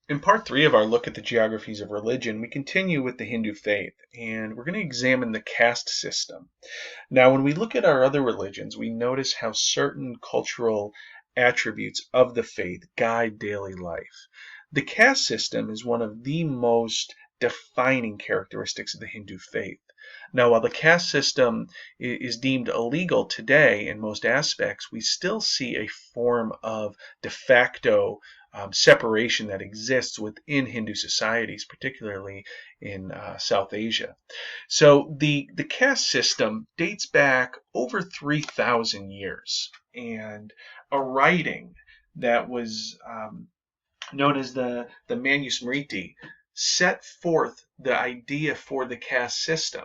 In part three of our look at the geographies of religion, we continue with the Hindu faith, and we're going to examine the caste system. Now, when we look at our other religions, we notice how certain cultural attributes of the faith guide daily life. The caste system is one of the most defining characteristics of the Hindu faith. Now, while the caste system is deemed illegal today in most aspects, we still see a form of de facto separation that exists within Hindu societies, particularly in South Asia. So the caste system dates back over 3,000 years, and a writing that was known as the Manusmriti set forth the idea for the caste system.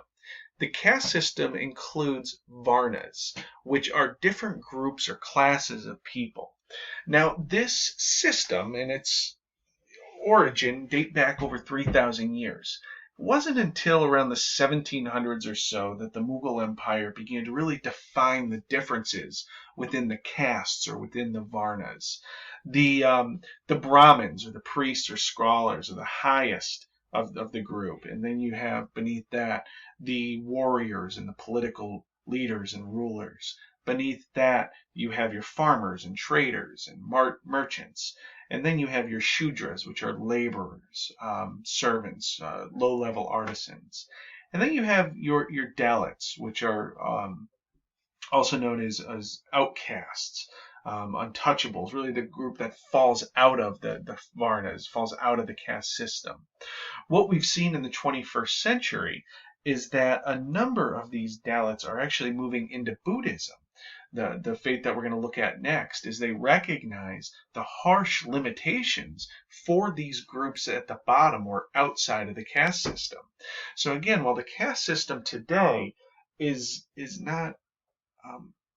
The caste system includes varnas, which are different groups or classes of people. Now, this system and its origin date back over 3,000 years. It wasn't until around the 1700s or so that the Mughal Empire began to really define the differences within the castes or within the varnas. The Brahmins or the priests or scholars are the highest of the group, and then you have beneath that the warriors and the political leaders and rulers. Beneath that, you have your farmers and traders and merchants. And then you have your Shudras, which are laborers, servants, low-level artisans. And then you have your Dalits, which are also known as outcasts, untouchables, really the group that falls out of the Varnas, falls out of the caste system. What we've seen in the 21st century is that a number of these Dalits are actually moving into Buddhism. The faith that we're going to look at next is they recognize the harsh limitations for these groups at the bottom or outside of the caste system. So again, while the caste system today is not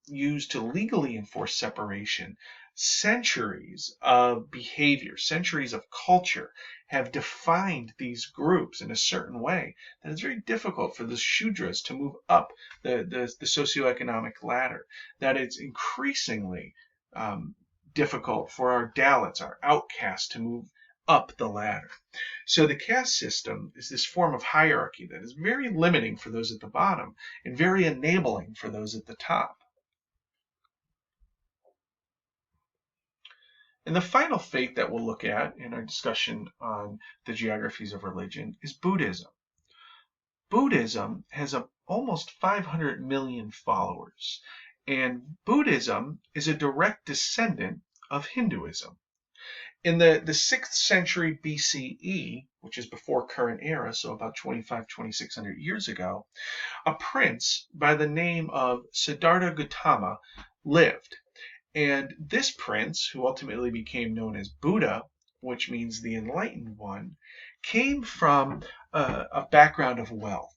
used to legally enforce separation, centuries of behavior, centuries of culture have defined these groups in a certain way that it's very difficult for the Shudras to move up the socioeconomic ladder, that it's increasingly difficult for our Dalits, our outcasts, to move up the ladder. So the caste system is this form of hierarchy that is very limiting for those at the bottom and very enabling for those at the top. And the final faith that we'll look at in our discussion on the geographies of religion is Buddhism. Buddhism has almost 500 million followers, and Buddhism is a direct descendant of Hinduism. In the 6th century BCE, which is before current era, so about 2,600 years ago, a prince by the name of Siddhartha Gautama lived. And this prince, who ultimately became known as Buddha, which means the enlightened one, came from a background of wealth.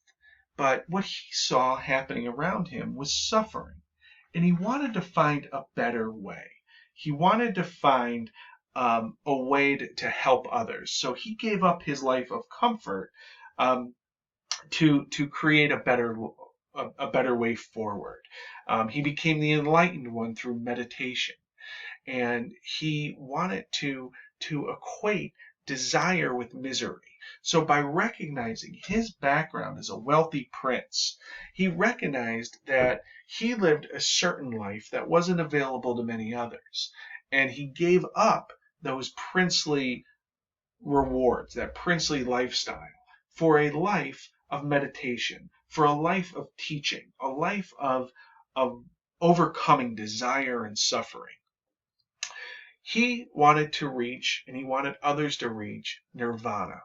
But what he saw happening around him was suffering. And he wanted to find a better way. He wanted to find a way to help others. So he gave up his life of comfort to create a better way forward. He became the enlightened one through meditation, and he wanted to equate desire with misery. So by recognizing his background as a wealthy prince, he recognized that he lived a certain life that wasn't available to many others, and he gave up those princely rewards, that princely lifestyle, for a life of meditation, for a life of teaching, a life of overcoming desire and suffering. He wanted to reach, and he wanted others to reach, nirvana.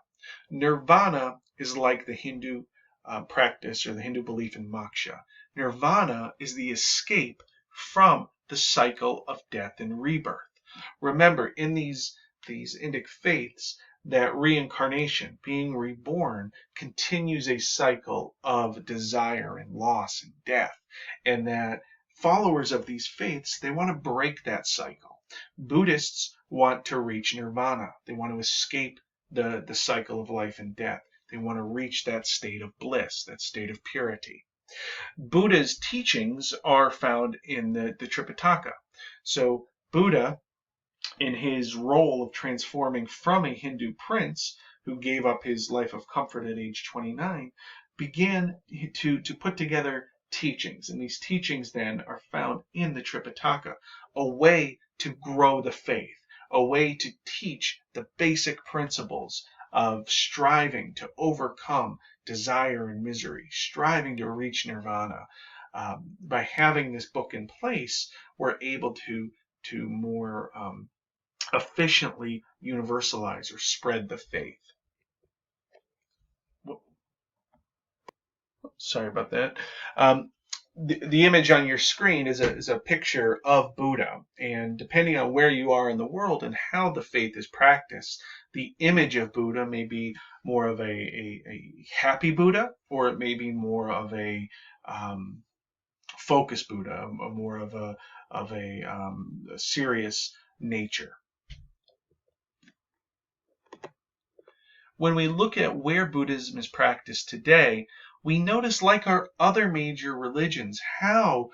Nirvana is like the Hindu practice or the Hindu belief in moksha. Nirvana is the escape from the cycle of death and rebirth. Remember, in these Indic faiths, that reincarnation, being reborn, continues a cycle of desire and loss and death, and that followers of these faiths, they want to break that cycle. Buddhists want to reach nirvana. They want to escape the cycle of life and death. They want to reach that state of bliss, that state of purity. Buddha's teachings are found in the Tripitaka. So Buddha in his role of transforming from a Hindu prince who gave up his life of comfort at age 29, began to put together teachings. And these teachings then are found in the Tripitaka, a way to grow the faith, a way to teach the basic principles of striving to overcome desire and misery, striving to reach nirvana. By having this book in place, we're able to more efficiently universalize or spread the faith. Sorry about that. The image on your screen is a picture of Buddha, and depending on where you are in the world and how the faith is practiced, the image of Buddha may be more of a happy Buddha, or it may be more of a focused Buddha, more of a serious nature. When we look at where Buddhism is practiced today, we notice, like our other major religions, how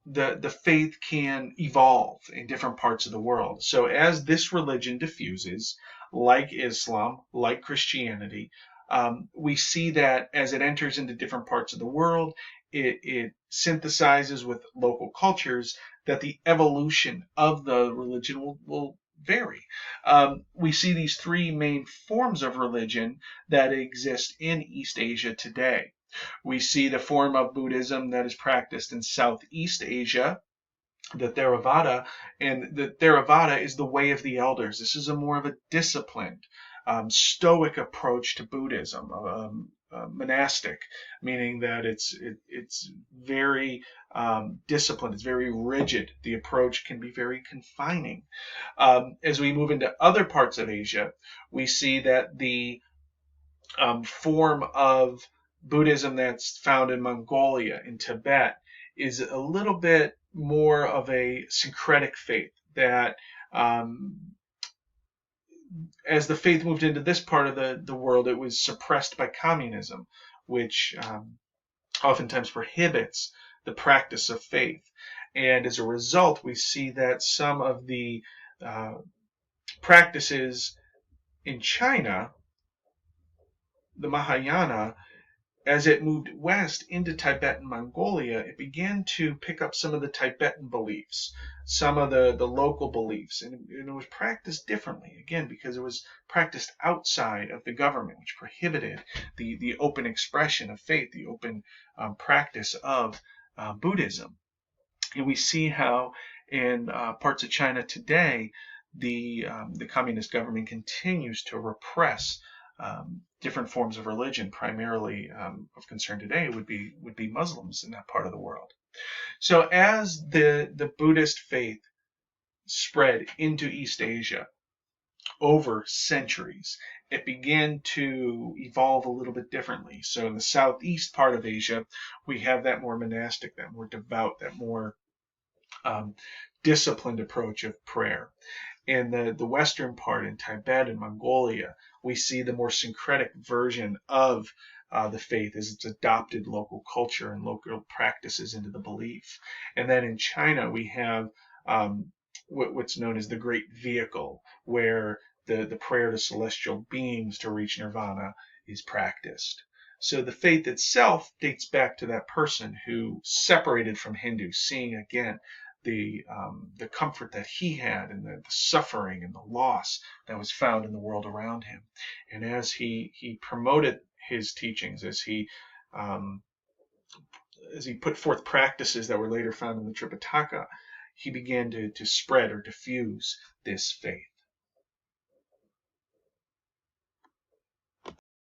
the faith can evolve in different parts of the world. So as this religion diffuses, like Islam, like Christianity, we see that as it enters into different parts of the world, it synthesizes with local cultures, that the evolution of the religion will vary. We see these three main forms of religion that exist in East Asia today. We see the form of Buddhism that is practiced in Southeast Asia, the Theravada, and the Theravada is the way of the elders. This is a more of a disciplined, stoic approach to Buddhism, monastic, meaning that it's very disciplined, it's very rigid. The approach can be very confining. As we move into other parts of Asia, we see that the form of Buddhism that's found in Mongolia, in Tibet, is a little bit more of a syncretic faith that as the faith moved into this part of the world, it was suppressed by communism, which oftentimes prohibits the practice of faith. And as a result, we see that some of the practices in China, the Mahayana, as it moved west into Tibet and Mongolia, it began to pick up some of the Tibetan beliefs, some of the local beliefs, and it was practiced differently, again, because it was practiced outside of the government, which prohibited the open expression of faith, the open practice of Buddhism. And we see how in parts of China today, the communist government continues to repress different forms of religion. Primarily of concern today would be Muslims in that part of the world. So as the Buddhist faith spread into East Asia over centuries, it began to evolve a little bit differently. So in the southeast part of Asia, we have that more monastic, that more devout, that more disciplined approach of prayer. In the western part, in Tibet and Mongolia, we see the more syncretic version of the faith as it's adopted local culture and local practices into the belief. And then in China, we have what's known as the Great Vehicle, where the prayer to celestial beings to reach nirvana is practiced. So the faith itself dates back to that person who separated from Hindu, seeing again the comfort that he had, and the suffering and the loss that was found in the world around him. And as he promoted his teachings, as he put forth practices that were later found in the Tripitaka, he began to spread or diffuse this faith.